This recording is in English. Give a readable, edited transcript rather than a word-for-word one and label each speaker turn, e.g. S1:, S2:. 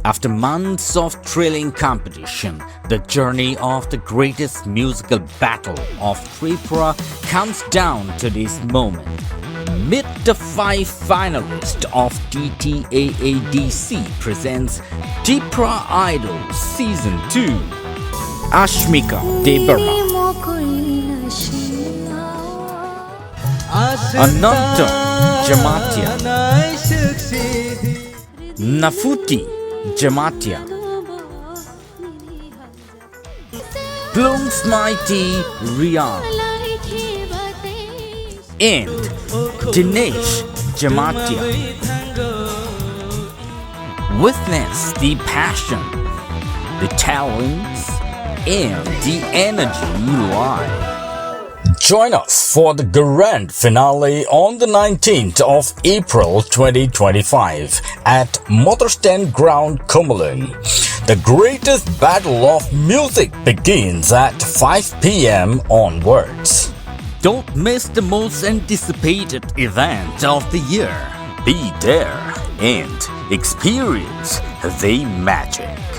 S1: After months of thrilling competition, the journey of the greatest musical battle of Tripura comes down to this moment. Meet the 5 finalists of TTAADC presents Tipra Idol Season 2. Ashmika Debarma, Ananta Jamatia, Nafuti Jamatia, Plums Mighty Rian, and Dinesh Jamatia. Witness the passion, the talents, and the energy live. Join us for the grand finale on the 19th of April 2025 at Motherstand Ground, Kumulin. The greatest battle of music begins at 5 p.m. onwards. Don't miss the most anticipated event of the year. Be there and experience the magic.